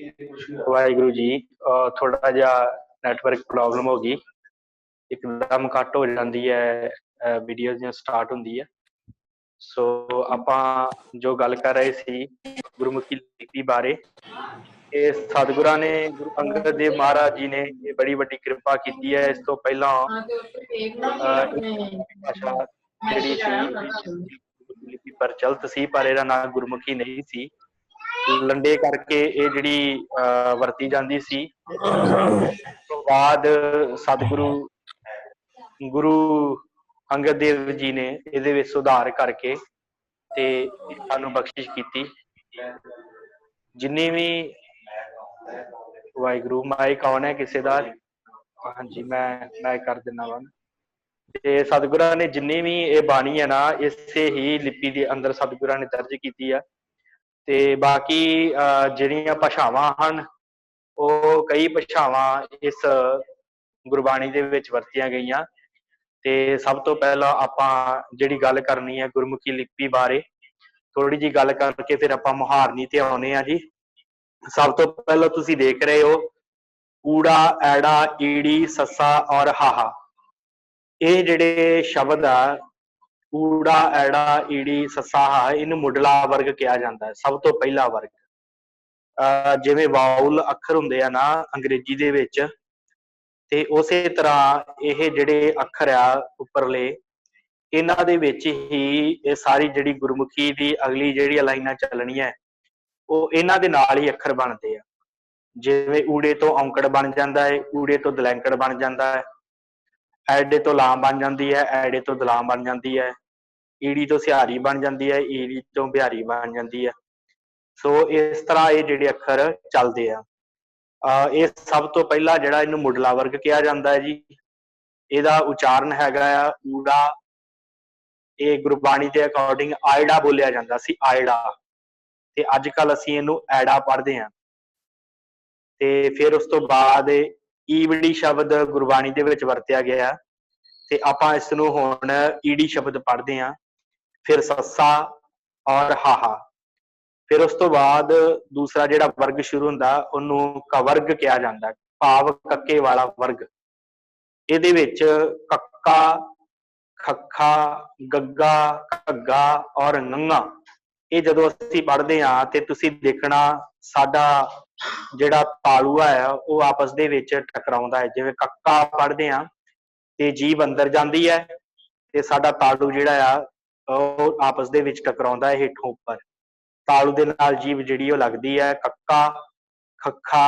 वाहिगुरु जी थोड़ा जा network problem हो गई, एकदम कट हो जाती है वीडियो जो स्टार्ट होंगी है। सो आपां जो गल कर रहे सी गुरमुखी लिपि बारे, ये सतगुरां ने गुरु अंगद देव महाराज जी ने ये बड़ी वड्डी कृपा की है। इस तो पहला भाषा जिहड़ी सी गुरमुखी लिपि प्रचलित सी, पर इहदा नाम गुरमुखी नहीं सी। लंडे करके ये जिहड़ी वरती जाती सी। तो बाद सतगुरु गुरु अंगद देव जी ने इहदे विच सुधार करके ते सानू बख्शिश की। जिन्नी भी वाहिगुरु माइक ऑन है किसी का? हाँ जी, मैं कर देना वा। ते सतगुरां ने जिन्नी भी ये बाणी है ना, इसे ही लिपि के अंदर सतगुरां ने दर्ज की है। ते बाकी जिहड़ियां भाषावां हन वो कई भाषावां इस गुरबाणी दे विच वरतियां गईयां। ते सब तो पहला आपां जिहड़ी गल करनी है गुरमुखी लिपि बारे, थोड़ी जी गल करके फिर आपां मुहारनी ते आउने आ जी। सब तो पहला तुसीं देख रहे हो ऊड़ा, ऐड़ा, ईड़ी, ससा और हाहा। ये जिहड़े शब्द आ ऊड़ा, ऐड़ा, ईड़ी, ससा, हाहा, इनू मुढला वर्ग कहा जाता है, सब तो पहला वर्ग। जिवें वाउल अखर हुंदे आ ना अंग्रेजी दे विच, ते उसे तरह ये जिहड़े अखर आ उपरले, इन्हां दे विच ही ये सारी जिहड़ी गुरमुखी दी अगली जिहड़ी लाइनां चलणियां वो इन्हां दे नाल ही अखर बनदे आ। जिवें ऊड़े तो औंकड़ बन जाता है, ऊड़े तो दलैंकड़ बन जाता है, ऐडे तो लाम बन जाती है, ऐडे तो दलाम बन जाती है, ईड़ी तो सिहारी बन जाती है, ईड़ी तो बिहारी बन जाती है। सो इस तरह ये जिहड़े अखर चलते हैं। ये सब तो पहला जिहड़ा इहनूं मुढला वर्ग कहा जाता है जी। इहदा उचारण हैगा आ ऊड़ा, ये गुरबाणी के अकॉर्डिंग आयड़ा बोलिया जाता सी, आयड़ा, ते अजकल असीं इहनूं ऐड़ा पढ़दे हां। ते फिर उस तो बाद ईवड़ी शब्द गुरबाणी दे विच वरतिया गया, ते आपां इस नूं हुण ईड़ी शब्द पढ़दे हां। फिर ससा और हाहा। फिर उस तो बाद दूसरा जिहड़ा वर्ग शुरू हुंदा उहनूं कवर्ग कहा जाता है, भाव कक्के वाला वर्ग। इहदे विच कक्का, खक्खा, गग्गा, घग्गा और ngंगा, ये जदों असीं पढ़दे हां ते तुसीं देखना साडा जिहड़ा तालुआ है वो आपस दे विच टकराउंदा है। जिवें कक्का पढ़दे हां ते जीभ अंदर जांदी है ते साडा तालू जिहड़ा आ वो आपस दे विच टकराउंदा है हेठों उपर। तालू दे नाल जीभ जिहड़ी वो लगदी है। कक्का, खक्खा,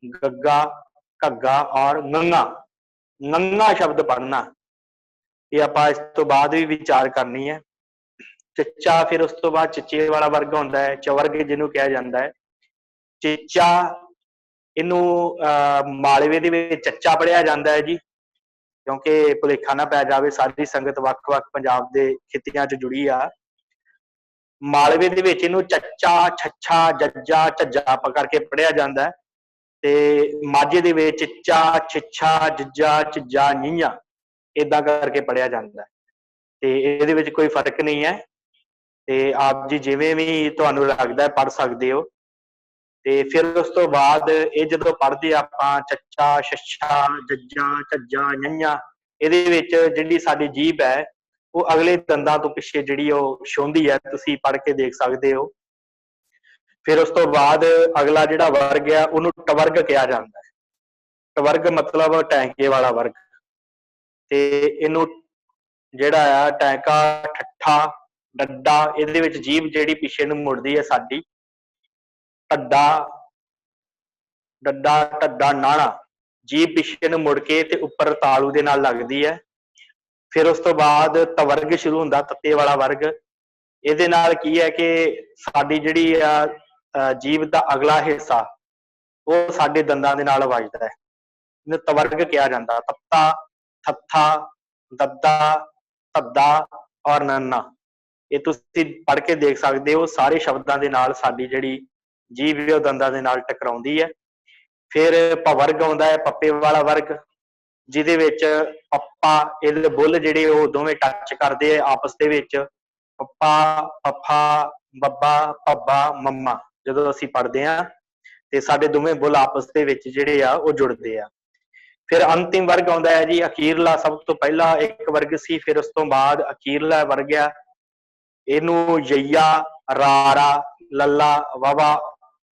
गग्गा, घग्गा और ngंगा। ngंगा शब्द पढ़ना, ये आपां इस तो बाद भी विचार करनी है। चिच्चा, फिर उस तो बाद चिच्चे वाला वर्ग होंदा है, चवर्ग जिन्हों कहा जाता है। चिच्चा इनू मालवे दे विच चच्चा पढ़िया जाता है जी, क्योंकि भुलेखा ना पै जाए, सारी संगत वख-वख पंजाब दे खित्तियां च जुड़ी आ। मालवे दे विच इनू चच्चा, छच्छा, जज्जा, झज्जा करके पढ़िया जाता है। ते माझे दे विच चिच्चा, छिच्छा, जिज्जा, झिज्जा, ञीञा इदां करके पढ़िया जाता है। ते इहदे विच कोई फर्क नहीं है। ते आप जी जिवें भी तुहानूं लगदा है पढ़ सकदे हो। ते फिर उस तो बाद ये जदों पढ़दे आपां चच्चा, छच्छा, जज्जा, झज्जा, ञञा, इहदे विच जिहड़ी साडी जीभ है वो अगले दंदां तो पिछे जिहड़ी वो छुंदी है, तुसीं पढ़ के देख सकदे हो। फिर उस तो बाद अगला जिहड़ा वर्ग है उहनूं टवर्ग कहा जाता है। टवर्ग मतलब टैंके वाला वर्ग। ते इहनूं जिहड़ा आ टैंका, ठट्ठा, डड्डा, इहदे विच जीभ जिहड़ी पिछे नूं मुड़दी है साडी। ढड्डा, डड्डा, ढड्डा, नाड़ा, जीभ पिछे नूं मुड़ के ते उपर तालू दे नाल लगदी है। फिर उस तो बाद तवर्ग शुरू हुंदा, तत्ते वाला वर्ग। इहदे नाल की है कि साडी जिहड़ी जीभ दा अगला हिस्सा वो साडे दंदां दे नाल वजदा है। इहनूं तवर्ग कहा जाता। तत्ता, थत्था, दद्दा, धद्दा और नन्ना, ये तुसीं पढ़ के देख सकदे हो। सारे शब्दां दे नाल साडी जिहड़ी जीभ है दंदां दे नाल टकराउंदी है। फिर पवर्ग आउंदा है, पप्पे वाला वर्ग, जिहदे विच पप्पा इहदे बुੱਲ जिहड़े वो दोवें टच करदे आपस दे विच। पप्पा, पप्पा, बब्बा, भब्बा, मम्मा जदों असीं पढ़दे हां ਤੇ ਸਾਡੇ ਦੋਵੇਂ ਬੁੱਲ ਆਪਸ ਦੇ ਵਿੱਚ ਜਿਹੜੇ ਆ ਉਹ ਜੁੜਦੇ ਆ। ਫਿਰ ਅੰਤਿਮ ਵਰਗ ਆਉਂਦਾ ਹੈ ਜੀ ਅਖੀਰਲਾ। ਸਭ ਤੋਂ ਪਹਿਲਾਂ ਇੱਕ ਵਰਗ ਸੀ, ਫਿਰ ਉਸ ਤੋਂ ਬਾਅਦ ਅਖੀਰਲਾ ਵਰਗ ਆ। ਇਹਨੂੰ ਯਈਆ, ਰਾਰਾ, ਲੱਲਾ, ਵਾਵਾ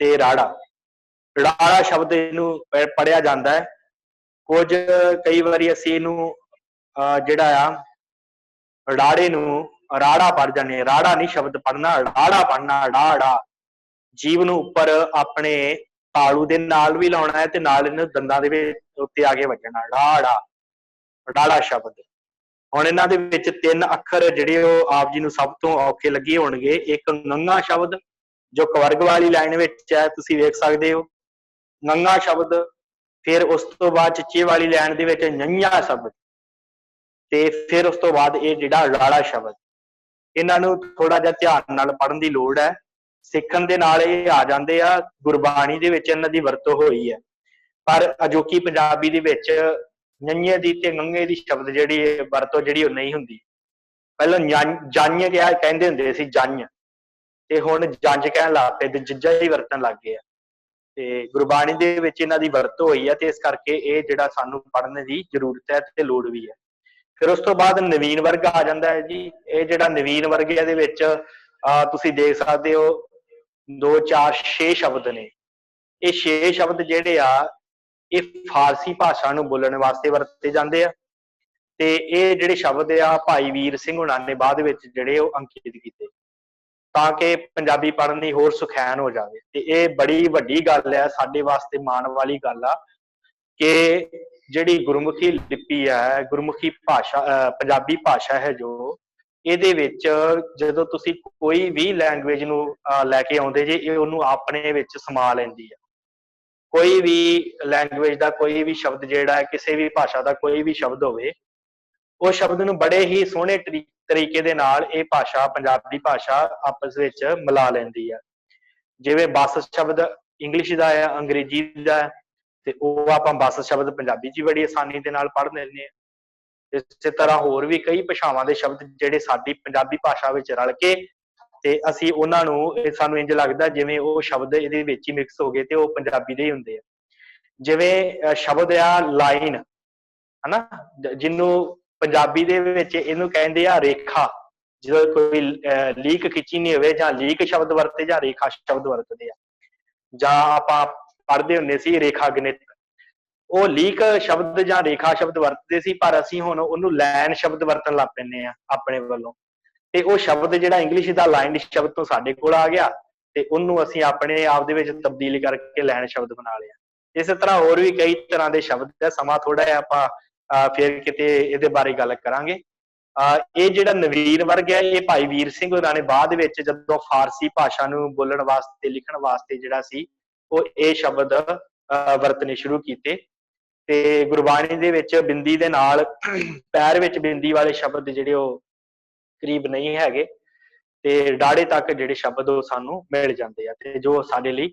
ਤੇ ਰਾੜਾ। ਰਾੜਾ ਸ਼ਬਦ ਇਹਨੂੰ ਪੜ੍ਹਿਆ ਜਾਂਦਾ ਹੈ। ਕੁਝ ਕਈ ਵਾਰੀ ਅਸੀਂ ਇਹਨੂੰ ਜਿਹੜਾ ਆ ਰਾੜੇ ਨੂੰ ਰਾੜਾ ਪੜ ਜਾਂਦੇ ਹਾਂ। ਰਾੜਾ ਨਹੀਂ ਸ਼ਬਦ ਪੜ੍ਹਨਾ, ਰਾੜਾ ਪੜ੍ਹਨਾ, ਰਾੜਾ। ਜੀਭ ਨੂੰ ਉੱਪਰ ਆਪਣੇ ਤਾਲੂ ਦੇ ਨਾਲ ਵੀ ਲਾਉਣਾ ਹੈ ਤੇ ਨਾਲ ਇਹਨੂੰ ਦੰਦਾਂ ਦੇ ਵਿੱਚ ਉੱਤੇ ਆ ਕੇ ਵੱਜਣਾ, ਰਾੜਾ, ਰਾੜਾ ਸ਼ਬਦ। ਹੁਣ ਇਹਨਾਂ ਦੇ ਵਿੱਚ 3 ਅੱਖਰ ਜਿਹੜੇ ਉਹ ਆਪ ਜੀ ਨੂੰ ਸਭ ਤੋਂ ਔਖੇ ਲੱਗੇ ਹੋਣਗੇ। ਇੱਕ ngੰਗਾ ਸ਼ਬਦ ਜੋ ਕਵਰਗ ਵਾਲੀ ਲਾਈਨ ਵਿੱਚ ਹੈ, ਤੁਸੀਂ ਵੇਖ ਸਕਦੇ ਹੋ ngੰਗਾ ਸ਼ਬਦ। ਫਿਰ ਉਸ ਤੋਂ ਬਾਅਦ ਚਿੱਚੇ ਵਾਲੀ ਲਾਈਨ ਦੇ ਵਿੱਚ ञ ਸ਼ਬਦ ਤੇ ਫਿਰ ਉਸ ਤੋਂ ਬਾਅਦ ਇਹ ਜਿਹੜਾ ਰਾੜਾ ਸ਼ਬਦ। ਇਹਨਾਂ ਨੂੰ ਥੋੜਾ ਜਿਹਾ ਧਿਆਨ ਨਾਲ ਪੜ੍ਹਨ ਦੀ ਲੋੜ ਹੈ। ਸਿੱਖਣ ਦੇ ਨਾਲ ਇਹ ਆ ਜਾਂਦੇ ਆ, ਗੁਰਬਾਣੀ ਦੇ ਵਿੱਚ ਇਹਨਾਂ ਦੀ ਵਰਤੋਂ ਹੋਈ ਹੈ। ਪਰ ਅਜੋਕੀ ਪੰਜਾਬੀ ਦੇ ਵਿੱਚ ञ ਦੀ ਤੇ ngੰਗੇ ਦੀ ਸ਼ਬਦ ਜਿਹੜੀ ਵਰਤੋਂ ਜਿਹੜੀ ਉਹ ਨਹੀਂ ਹੁੰਦੀ। ਪਹਿਲਾਂ ਜੰਝ ਕਹਿੰਦੇ ਹੁੰਦੇ ਸੀ, ਜੰਝ, ਤੇ ਹੁਣ ਜੰਝ ਕਹਿਣ ਲੱਗ ਪਏ ਤੇ ਜੱਜਾ ਹੀ ਵਰਤਣ ਲੱਗ ਗਏ ਆ। ਤੇ ਗੁਰਬਾਣੀ ਦੇ ਵਿੱਚ ਇਹਨਾਂ ਦੀ ਵਰਤੋਂ ਹੋਈ ਹੈ ਤੇ ਇਸ ਕਰਕੇ ਇਹ ਜਿਹੜਾ ਸਾਨੂੰ ਪੜ੍ਹਨ ਦੀ ਜ਼ਰੂਰਤ ਹੈ ਤੇ ਲੋੜ ਵੀ ਹੈ। ਫਿਰ ਉਸ ਤੋਂ ਬਾਅਦ ਨਵੀਨ ਵਰਗ ਆ ਜਾਂਦਾ ਹੈ ਜੀ। ਇਹ ਜਿਹੜਾ ਨਵੀਨ ਵਰਗ ਹੈ ਇਹਦੇ ਵਿੱਚ ਤੁਸੀਂ ਦੇਖ ਸਕਦੇ ਹੋ 2 4 6 ਸ਼ਬਦ ਨੇ। ਇਹ 6 ਸ਼ਬਦ ਜਿਹੜੇ ਆ ਇਹ ਫਾਰਸੀ ਭਾਸ਼ਾ ਨੂੰ ਬੋਲਣ ਵਾਸਤੇ ਵਰਤੇ ਜਾਂਦੇ ਆ ਤੇ ਇਹ ਜਿਹੜੇ ਸ਼ਬਦ ਆ ਭਾਈ ਵੀਰ ਸਿੰਘ ਹੁਣਾਂ ਨੇ ਬਾਅਦ ਵਿੱਚ ਜਿਹੜੇ ਉਹ ਅੰਕਿਤ ਕੀਤੇ ਤਾਂ ਕਿ ਪੰਜਾਬੀ ਪੜ੍ਹਨ ਦੀ ਹੋਰ ਸੁਖੈਨ ਹੋ ਜਾਵੇ। ਤੇ ਇਹ ਬੜੀ ਵੱਡੀ ਗੱਲ ਹੈ, ਸਾਡੇ ਵਾਸਤੇ ਮਾਣ ਵਾਲੀ ਗੱਲ ਆ ਕਿ ਜਿਹੜੀ ਗੁਰਮੁਖੀ ਲਿਪੀ ਹੈ, ਗੁਰਮੁਖੀ ਭਾਸ਼ਾ, ਪੰਜਾਬੀ ਭਾਸ਼ਾ ਹੈ ਜੋ, ਇਹਦੇ ਵਿੱਚ ਜਦੋਂ ਤੁਸੀਂ ਕੋਈ ਵੀ ਲੈਂਗੁਏਜ ਨੂੰ ਲੈ ਕੇ ਆਉਂਦੇ ਜੇ, ਇਹ ਉਹਨੂੰ ਆਪਣੇ ਵਿੱਚ ਸਮਾ ਲੈਂਦੀ ਹੈ। ਕੋਈ ਵੀ ਲੈਂਗੁਏਜ ਦਾ ਕੋਈ ਵੀ ਸ਼ਬਦ ਜਿਹੜਾ ਹੈ, ਕਿਸੇ ਵੀ ਭਾਸ਼ਾ ਦਾ ਕੋਈ ਵੀ ਸ਼ਬਦ ਹੋਵੇ, ਉਹ ਸ਼ਬਦ ਨੂੰ ਬੜੇ ਹੀ ਸੋਹਣੇ ਤਰੀਕੇ ਦੇ ਨਾਲ ਇਹ ਭਾਸ਼ਾ, ਪੰਜਾਬੀ ਭਾਸ਼ਾ ਆਪਸ ਵਿੱਚ ਮਿਲਾ ਲੈਂਦੀ ਹੈ। ਜਿਵੇਂ ਬੱਸ ਸ਼ਬਦ ਇੰਗਲਿਸ਼ ਦਾ ਹੈ, ਅੰਗਰੇਜ਼ੀ ਦਾ ਹੈ, ਤੇ ਉਹ ਆਪਾਂ ਬੱਸ ਸ਼ਬਦ ਪੰਜਾਬੀ 'ਚ ਬੜੀ ਆਸਾਨੀ ਦੇ ਨਾਲ ਪੜ੍ਹ ਲੈਂਦੇ ਹਾਂ। ਇਸੇ ਤਰ੍ਹਾਂ ਹੋਰ ਵੀ ਕਈ ਭਾਸ਼ਾਵਾਂ ਦੇ ਸ਼ਬਦ ਜਿਹੜੇ ਸਾਡੀ ਪੰਜਾਬੀ ਭਾਸ਼ਾ ਵਿੱਚ ਰਲ ਕੇ ਤੇ ਅਸੀਂ ਉਹਨਾਂ ਨੂੰ, ਸਾਨੂੰ ਇੰਝ ਲੱਗਦਾ ਜਿਵੇਂ ਉਹ ਸ਼ਬਦ ਇਹਦੇ ਵਿੱਚ ਹੀ ਮਿਕਸ ਹੋ ਗਏ ਤੇ ਉਹ ਪੰਜਾਬੀ ਦੇ ਹੀ ਹੁੰਦੇ ਆ। ਜਿਵੇਂ ਸ਼ਬਦ ਆ ਲਾਈਨ, ਹਨਾ, ਜਿਹਨੂੰ ਪੰਜਾਬੀ ਦੇ ਵਿੱਚ ਇਹਨੂੰ ਕਹਿੰਦੇ ਆ ਰੇਖਾ। ਜਦੋਂ ਕੋਈ ਲੀਕ ਖਿੱਚੀ ਨਹੀਂ ਹੋਵੇ ਜਾਂ ਲੀਕ ਸ਼ਬਦ ਵਰਤੇ ਜਾਂ ਰੇਖਾ ਸ਼ਬਦ ਵਰਤਦੇ ਆ। ਜਾਂ ਆਪਾਂ ਪੜ੍ਹਦੇ ਹੁੰਦੇ ਸੀ ਰੇਖਾ ਗਣਿਤ, ਉਹ ਲੀਕ ਸ਼ਬਦ ਜਾਂ ਰੇਖਾ ਸ਼ਬਦ ਵਰਤਦੇ ਸੀ, ਪਰ ਅਸੀਂ ਹੁਣ ਉਹਨੂੰ ਲਾਈਨ ਸ਼ਬਦ ਵਰਤਣ ਲੱਗ ਪੈਂਦੇ ਆ ਆਪਣੇ ਵੱਲੋਂ। ਤੇ ਉਹ ਸ਼ਬਦ ਜਿਹੜਾ ਇੰਗਲਿਸ਼ ਦਾ ਲਾਈਨ ਸ਼ਬਦ ਤੋਂ ਸਾਡੇ ਕੋਲ ਆ ਗਿਆ ਤੇ ਉਹਨੂੰ ਅਸੀਂ ਆਪਣੇ ਆਪ ਦੇ ਵਿੱਚ ਤਬਦੀਲ ਕਰਕੇ ਲਾਈਨ ਸ਼ਬਦ ਬਣਾ ਲਿਆ। ਇਸੇ ਤਰ੍ਹਾਂ ਹੋਰ ਵੀ ਕਈ ਤਰ੍ਹਾਂ ਦੇ ਸ਼ਬਦ ਹੈ। ਸਮਾਂ ਥੋੜਾ ਜਿਹਾ ਆਪਾਂ ਫਿਰ ਕਿਤੇ ਇਹਦੇ ਬਾਰੇ ਗੱਲ ਕਰਾਂਗੇ। ਇਹ ਜਿਹੜਾ ਨਵੀਨ ਵਰਗ ਹੈ, ਇਹ ਭਾਈ ਵੀਰ ਸਿੰਘ ਹੋਰਾਂ ਨੇ ਬਾਅਦ ਵਿੱਚ ਜਦੋਂ ਫਾਰਸੀ ਭਾਸ਼ਾ ਨੂੰ ਬੋਲਣ ਵਾਸਤੇ, ਲਿਖਣ ਵਾਸਤੇ ਜਿਹੜਾ ਸੀ ਉਹ ਇਹ ਸ਼ਬਦ ਵਰਤਣੇ ਸ਼ੁਰੂ ਕੀਤੇ। ਤੇ ਗੁਰਬਾਣੀ ਦੇ ਵਿੱਚ ਬਿੰਦੀ ਦੇ ਨਾਲ ਪੈਰ ਵਿੱਚ ਬਿੰਦੀ ਵਾਲੇ ਸ਼ਬਦ ਜਿਹੜੇ ਉਹ ਕਰੀਬ ਨਹੀਂ ਹੈਗੇ ਤੇ ਡਾੜੇ ਤੱਕ ਜਿਹੜੇ ਸ਼ਬਦ ਉਹ ਸਾਨੂੰ ਮਿਲ ਜਾਂਦੇ ਆ ਤੇ ਜੋ ਸਾਡੇ ਲਈ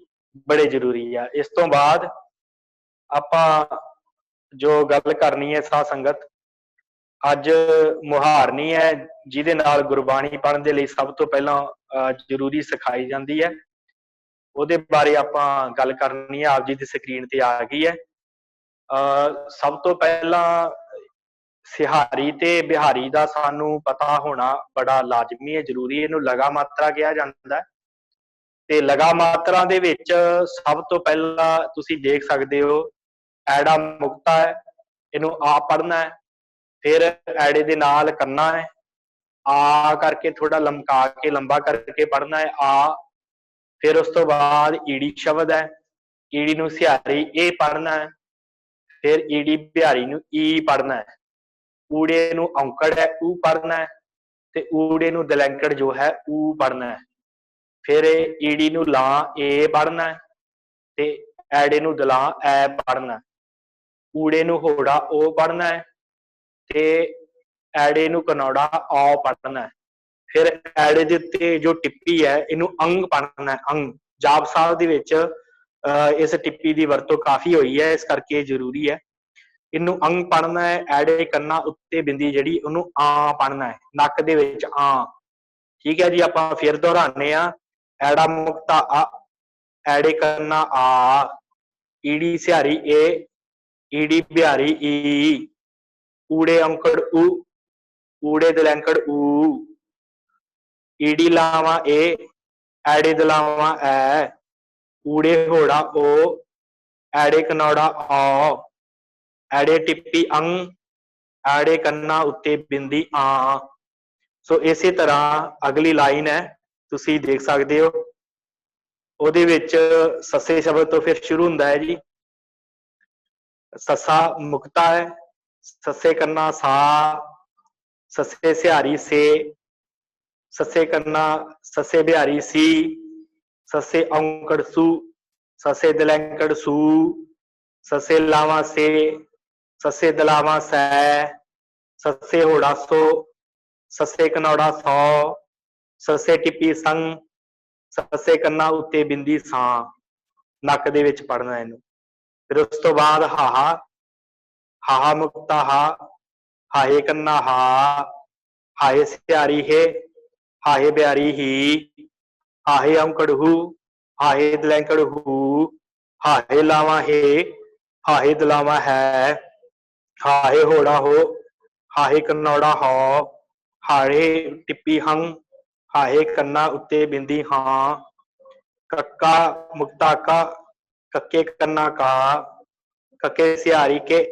ਬੜੇ ਜ਼ਰੂਰੀ ਆ। ਇਸ ਤੋਂ ਬਾਅਦ ਆਪਾਂ ਜੋ ਗੱਲ ਕਰਨੀ ਹੈ ਸਾਧ ਸੰਗਤ, ਅੱਜ ਮੁਹਾਰਨੀ ਹੈ ਜਿਹਦੇ ਨਾਲ ਗੁਰਬਾਣੀ ਪੜ੍ਹਨ ਦੇ ਲਈ ਸਭ ਤੋਂ ਪਹਿਲਾਂ ਜ਼ਰੂਰੀ ਸਿਖਾਈ ਜਾਂਦੀ ਹੈ। ਉਹਦੇ ਬਾਰੇ ਆਪਾਂ ਗੱਲ ਕਰਨੀ ਹੈ। ਆਪ ਜੀ ਦੀ ਸਕਰੀਨ ਤੇ ਆ ਗਈ ਹੈ। ਸਭ ਤੋਂ ਪਹਿਲਾਂ ਸਿਹਾਰੀ ਤੇ ਬਿਹਾਰੀ ਦਾ ਸਾਨੂੰ ਪਤਾ ਹੋਣਾ ਬੜਾ ਲਾਜ਼ਮੀ ਹੈ, ਜ਼ਰੂਰੀ। ਇਹਨੂੰ ਲਗਾ ਮਾਤਰਾ ਕਿਹਾ ਜਾਂਦਾ ਤੇ ਲਗਾ ਮਾਤਰਾ ਦੇ ਵਿੱਚ ਸਭ ਤੋਂ ਪਹਿਲਾਂ ਤੁਸੀਂ ਦੇਖ ਸਕਦੇ ਹੋ ਐੜਾ ਮੁਕਤਾ ਹੈ, ਇਹਨੂੰ ਆ ਪੜ੍ਹਨਾ ਹੈ। ਫਿਰ ਐੜੇ ਦੇ ਨਾਲ ਕਰਨਾ ਹੈ, ਆ ਕਰਕੇ ਥੋੜਾ ਲਮਕਾ ਕੇ ਲੰਬਾ ਕਰਕੇ ਪੜ੍ਹਨਾ ਹੈ ਆ। ਫਿਰ ਉਸ ਤੋਂ ਬਾਅਦ ਈੜੀ ਸ਼ਬਦ ਹੈ, ਈੜੀ ਨੂੰ ਸਿਹਾਰੀ ਇਹ ਪੜ੍ਹਨਾ ਹੈ। ਫਿਰ ਈੜੀ ਬਿਹਾਰੀ ਨੂੰ ਈ ਪੜ੍ਹਨਾ ਹੈ। ਊੜੇ ਨੂੰ ਔਂਕੜ ਹੈ ਊ ਪੜ੍ਹਨਾ ਹੈ ਤੇ ਊੜੇ ਨੂੰ ਦਲੈਂਕੜ ਜੋ ਹੈ ਊ ਪੜ੍ਹਨਾ ਹੈ। ਫਿਰ ਈੜੀ ਨੂੰ ਲਾਂ ਏ ਪੜ੍ਹਨਾ ਹੈ ਤੇ ਐੜੇ ਨੂੰ ਦਲਾਂ ਐ ਪੜ੍ਹਨਾ ਹੈ। ਊੜੇ ਨੂੰ ਹੋੜਾ ਓ ਪੜ੍ਹਨਾ ਹੈ ਤੇ ਐੜੇ ਨੂੰ ਕਨੌੜਾ ਔ ਪੜ੍ਹਨਾ ਹੈ। ਫਿਰ ਐੜੇ ਦੇ ਉੱਤੇ ਜੋ ਟਿੱਪੀ ਹੈ ਇਹਨੂੰ ਅੰਗ ਪੜ੍ਹਨਾ ਹੈ, ਅੰਗ। ਜਾਪ ਸਾਹਿਬ ਦੇ ਵਿੱਚ ਇਸ ਟਿੱਪੀ ਦੀ ਵਰਤੋਂ ਕਾਫੀ ਹੋਈ ਹੈ, ਇਸ ਕਰਕੇ ਜ਼ਰੂਰੀ ਹੈ। ਇਹਨੂੰ ਅੰਗ ਪੜ੍ਹਨਾ ਹੈ। ਐੜੇ ਕੰਨਾਂ ਉੱਤੇ ਬਿੰਦੀ ਜਿਹੜੀ ਉਹਨੂੰ ਆ ਪੜ੍ਹਨਾ ਹੈ, ਨੱਕ ਦੇ ਵਿੱਚ ਆ। ਠੀਕ ਹੈ ਜੀ। ਆਪਾਂ ਫਿਰ ਦੁਹਰਾਉਂਦੇ ਆ, ਐੜਾ ਮੁਕਤਾ ਆ, ਐੜੇ ਕਰਨਾ ਆ, ਈੜੀ ਸਿਹਾਰੀ ਏ, ਈੜੀ ਬਿਹਾਰੀ ਈ, ਊੜੇ ਔਂਕੜ ਊ, ਊੜੇ ਦਲੈਂਕੜ ਊ, ਈੜੀ ਲਾਵਾਂ ਏ, ਐੜੇ ਦਲਾਵਾਂ ਐ, ਊੜੇ ਹੋੜਾ ਓ, ਐੜੇ ਕਨੌੜਾ ਔ, ਐੜੇ ਟਿੱਪੀ ਅੰਗ, ਐੜੇ ਕੰਨਾਂ ਉੱਤੇ ਬਿੰਦੀ ਆ। ਸੋ ਇਸੇ ਤਰ੍ਹਾਂ ਅਗਲੀ ਲਾਈਨ ਹੈ, ਤੁਸੀਂ ਦੇਖ ਸਕਦੇ ਹੋ। ਉਹਦੇ ਵਿੱਚ ਸੱਸੇ ਸ਼ਬਦ ਤੋਂ ਫਿਰ ਸ਼ੁਰੂ ਹੁੰਦਾ ਹੈ ਜੀ। ਸੱਸਾ ਮੁਕਤਾ ਹੈ, ਸੱਸੇ ਕੰਨਾ ਸਾ, ਸੱਸੇ ਸਿਹਾਰੀ ਸੇ, ਸੱਸੇ ਕੰਨਾ ਸੱਸੇ ਬਿਹਾਰੀ ਸੀ, ਸੱਸੇ ਔਂਕੜ ਸੂ, ਸੱਸੇ ਦਲੈਂਕੜ ਸੂ, ਸੱਸੇ ਲਾਵਾਂ ਸੇ, ਸੱਸੇ ਦਲਾਵਾਂ ਸੈ, ਸੱਸੇ ਹੋੜਾ ਸੋ, ਸੱਸੇ ਕਨੌੜਾ ਸੌ, ਸੱਸੇ ਟਿੱਪੀ ਸੰਗ, ਸੱਸੇ ਕੰਨਾਂ ਉੱਤੇ ਬਿੰਦੀ ਸਾਂ। ਨੱਕ ਦੇ ਵਿੱਚ ਪੜਨਾ ਇਹਨੂੰ। ਫਿਰ ਉਸ ਤੋਂ ਬਾਅਦ ਹਾਹਾ, ਹਾਹਾ ਮੁਕਤਾ ਹਾ, ਹਾਹੇ ਕੰਨਾ ਹਾ, ਹਾਹੇ ਸਿਹਾਰੀ ਹੈ, ਹਾਹੇ ਬਿਹਾਰੀ ਹੀ, ਹਾਹੇ ਔਂਕੜ ਹੂ, ਹਾਹੇ ਦਲੈਂਕੜ ਹੂ, ਹਾਹੇ ਲਾਵਾਂ ਹੈ, ਹਾਹੇ ਦਲਾਵਾਂ ਹੈ, ਹਾਹੇ ਹੋੜਾ ਹੋ, ਹਾਹੇ ਕਨੌੜਾ ਹੋ, ਹਾਹੇ ਟਿੱਪੀ ਹੰਗ, ਹਾਹੇ ਕੰਨਾਂ ਉੱਤੇ ਬਿੰਦੀ ਹਾਂ। ਕੱਕਾ ਮੁਕਤਾ ਕਾ, ਕੱਕੇ ਕੰਨਾ ਕਾ, ਕੱਕੇ ਸਿਹਾਰੀ ਕੇ,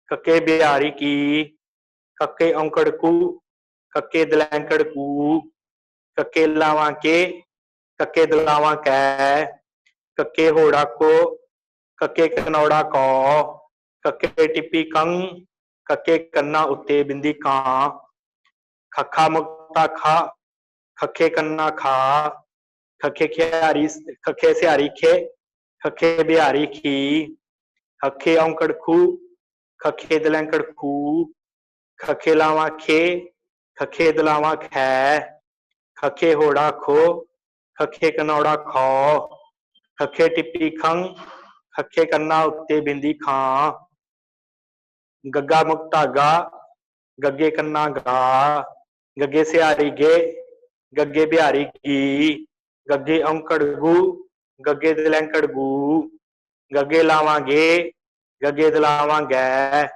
ਕੱਕੇ ਬਿਹਾਰੀ ਕੀ, ਕੱਕੇ ਔਂਕੜ ਕੂ, ਕੱਕੇ ਦਲੈਂਕੜ ਕੂ, ਕੱਕੇ ਲਾਵਾਂ ਕੇ, ਕੱਕੇ ਦਲਾਵਾਂ ਕੈ, ਕੱਕੇ ਹੋੜਾ ਕੋ, ਕੱਕੇ ਕਨੌੜਾ ਕੌ, ਕੱਕੇ ਟਿੱਪੀ ਕੰਗ, ਕੱਕੇ ਕੰਨਾਂ ਉੱਤੇ ਬਿੰਦੀ ਕਾਂ। ਖੱਖਾ ਮੁਕਤਾ ਖਾ, ਖੱਖੇ ਕੰਨਾ ਖਾ, ਖੱਖੇ ਖਿਆਰੀ, ਖੱਖੇ ਸਿਹਾਰੀ ਖੇ, ਖੱਖੇ ਬਿਹਾਰੀ ਖੀ, ਖੱਖੇ ਔਂਕੜ ਖੂ, ਖੱਖੇ ਦਲੈਂਕੜ ਖੂ, ਖੱਖੇ ਲਾਵਾਂ ਖੇ, ਖੱਖੇ ਦਲਾਵਾਂ ਖੈ, ਖੱਖੇ ਹੋੜਾ ਖੋ, ਖੱਖੇ ਕਨੌੜਾ ਖੌ, ਖੱਖੇ ਟਿੱਪੀ ਖੰਗ, ਖੱਖੇ ਕੰਨਾਂ ਉੱਤੇ ਬਿੰਦੀ ਖਾਂ। ਗੱਗਾ ਮੁਕਤਾ ਗਾ, ਗੱਗੇ ਕੰਨਾ ਗਾ, ਗੱਗੇ ਸਿਹਾਰੀ ਗੇ, ਗੱਗੇ ਬਿਹਾਰੀ ਗੀ, ਗੱਗੇ ਔਂਕੜ ਗੂ, ਗੱਗੇ ਦਲੈਂਕੜ ਗੂ, ਗੱਗੇ ਲਾਵਾਂ ਗੇ, ਗੱਗੇ ਦਲਾਵਾਂ ਗੈ,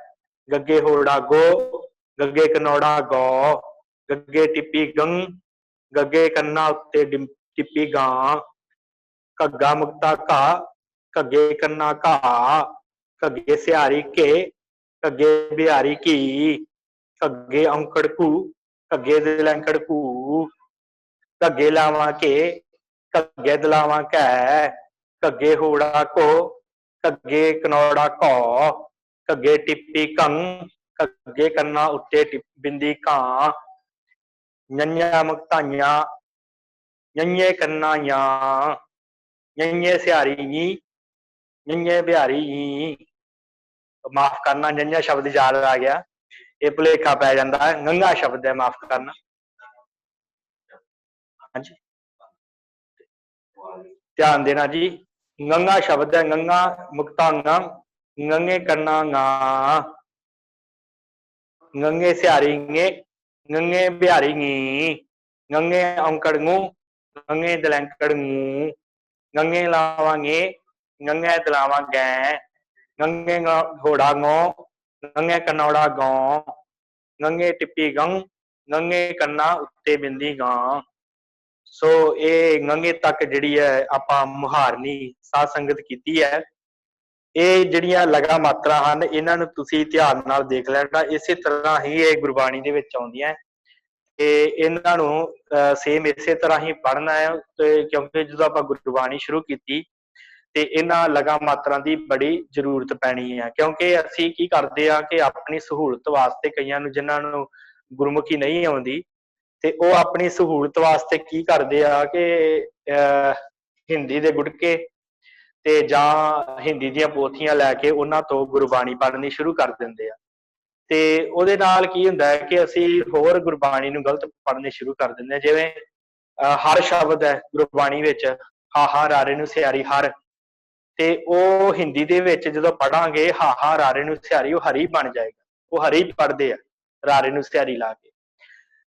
ਗੱਗੇ ਹੋੜਾ ਗੋ, ਗੱਗੇ ਕਨੌੜਾ ਗੌ, ਗੱਗੇ ਟਿੱਪੀ ਗੰਗ, ਗੱਗੇ ਕੰਨਾਂ ਉੱਤੇ ਟਿੱਪੀ ਗਾਂ। ਘੱਗਾ ਮੁਕਤਾ ਘਾ, ਘੱਗੇ ਕੰਨਾ ਘਾ, ਘੱਗੇ ਸਿਹਾਰੀ ਕੇ, ਘੱਗੇ ਬਿਹਾਰੀ ਕੀ, ਘੱਗੇ ਔਂਕੜ ਘੂ, ਘੱਗੇ ਦਲੈਂਕੜ ਘੂ, ਘੱਗੇ ਲਾਵਾਂ ਕੇ, ਘੱਗੇ ਦਲਾਵਾਂ ਘੈ, ਘੱਗੇ ਹੋੜਾ ਘੋ, ਘੱਗੇ ਕਨੌੜਾ ਘੌ, ਘੱਗੇ ਟਿੱਪੀ ਕੰਗ, ਘੱਗੇ ਕੰਨਾਂ ਉੱਤੇ ਬਿੰਦੀ ਘਾਂ। ññਾ ਮੁਕਤਾਈਆਂ, ññੇ ਕੰਨਾ ਯਾਂ, ññੇ ਸਿਹਾਰੀ ਈ, ññੇ ਬਿਹਾਰੀ ਈ। ਮਾਫ ਕਰਨਾ, ññਾ ਸ਼ਬਦ ਯਾਦ ਆ ਗਿਆ, ਇਹ ਭੁਲੇਖਾ ਪੈ ਜਾਂਦਾ ਹੈ, ngੰਗਾ ਸ਼ਬਦ ਹੈ, ਮਾਫ ਕਰਨਾ। ਹਾਂਜੀ, ਧਿਆਨ ਦੇਣਾ ਜੀ, ngੰਗਾ ਸ਼ਬਦ ਹੈ, ngੰਗਾ ਮੁਕਤਾਂਗਾ, ngੰਗੇ ਕੰਨਾ ਗਾ, ngੰਗੇ ਸਿਹਾਰੀ ਗੇ, ngੰਗੇ ਬਿਹਾਰੀ ਗੀ, ngੰਗੇ ਔਂਕੜ ngੂ, ngੰਗੇ ਦਲੈਂਕੜ ngੂ, ngੰਗੇ ਲਾਵਾਂ ਗੇ, ngੰਗੇ ਦਲਾਵਾਂ ਗੈ, ngੰਗੇ ਹੋੜਾ ngੋ, ngੰਗੇ ਕਨੌੜਾ ਗੌ, ngੰਗੇ ਟਿੱਪੀ ਗੰਗ, ngੰਗੇ ਕੰਨਾਂ ਉੱਤੇ ਬਿੰਦੀ ਗਾਂ। ਸੋ ਇਹ ngੰਗੇ ਤੱਕ ਜਿਹੜੀ ਹੈ ਆਪਾਂ ਮੁਹਾਰਨੀ ਸਾਧ ਸੰਗਤ ਕੀਤੀ ਹੈ। ਇਹ ਜਿਹੜੀਆਂ ਲਗਾ ਮਾਤਰਾ ਹਨ, ਇਹਨਾਂ ਨੂੰ ਤੁਸੀਂ ਧਿਆਨ ਨਾਲ ਦੇਖ ਲੈਣਾ। ਇਸੇ ਤਰ੍ਹਾਂ ਹੀ ਇਹ ਗੁਰਬਾਣੀ ਦੇ ਵਿੱਚ ਆਉਂਦੀਆਂ ਤੇ ਇਹਨਾਂ ਨੂੰ ਸੇਮ ਇਸੇ ਤਰ੍ਹਾਂ ਹੀ ਪੜ੍ਹਨਾ ਹੈ। ਤੇ ਕਿਉਂਕਿ ਜਦੋਂ ਆਪਾਂ ਗੁਰਬਾਣੀ ਸ਼ੁਰੂ ਕੀਤੀ ਤੇ ਇਹਨਾਂ ਲਗਾ ਮਾਤਰਾ ਦੀ ਬੜੀ ਜ਼ਰੂਰਤ ਪੈਣੀ ਹੈ, ਕਿਉਂਕਿ ਅਸੀਂ ਕੀ ਕਰਦੇ ਆ ਕਿ ਆਪਣੀ ਸਹੂਲਤ ਵਾਸਤੇ ਕਈਆਂ ਨੂੰ ਜਿਨ੍ਹਾਂ ਨੂੰ ਗੁਰਮੁਖੀ ਨਹੀਂ ਆਉਂਦੀ ਤੇ ਉਹ ਆਪਣੀ ਸਹੂਲਤ ਵਾਸਤੇ ਕੀ ਕਰਦੇ ਆ ਕਿ ਹਿੰਦੀ ਦੇ ਗੁਟਕੇ ਤੇ ਜਾਂ ਹਿੰਦੀ ਦੀਆਂ ਪੋਥੀਆਂ ਲੈ ਕੇ ਉਹਨਾਂ ਤੋਂ ਗੁਰਬਾਣੀ ਪੜ੍ਹਨੀ ਸ਼ੁਰੂ ਕਰ ਦਿੰਦੇ ਆ। ਤੇ ਉਹਦੇ ਨਾਲ ਕੀ ਹੁੰਦਾ ਹੈ ਕਿ ਅਸੀਂ ਹੋਰ ਗੁਰਬਾਣੀ ਨੂੰ ਗਲਤ ਪੜ੍ਹਨੀ ਸ਼ੁਰੂ ਕਰ ਦਿੰਦੇ ਹਾਂ। ਜਿਵੇਂ ਹਰ ਸ਼ਬਦ ਹੈ ਗੁਰਬਾਣੀ ਵਿੱਚ, ਹਾਹਾ ਰਾਰੇ ਨੂੰ ਸਿਹਾਰੀ ਹਰ, ਤੇ ਉਹ ਹਿੰਦੀ ਦੇ ਵਿੱਚ ਜਦੋਂ ਪੜਾਂਗੇ ਹਾਹਾ ਰਾਰੇ ਨੂੰ ਸਿਹਾਰੀ, ਉਹ ਹਰੀ ਬਣ ਜਾਏਗਾ। ਉਹ ਹਰੀ ਪੜ੍ਹਦੇ ਆ ਰਾਰੇ ਨੂੰ ਸਿਹਾਰੀ ਲਾ ਕੇ।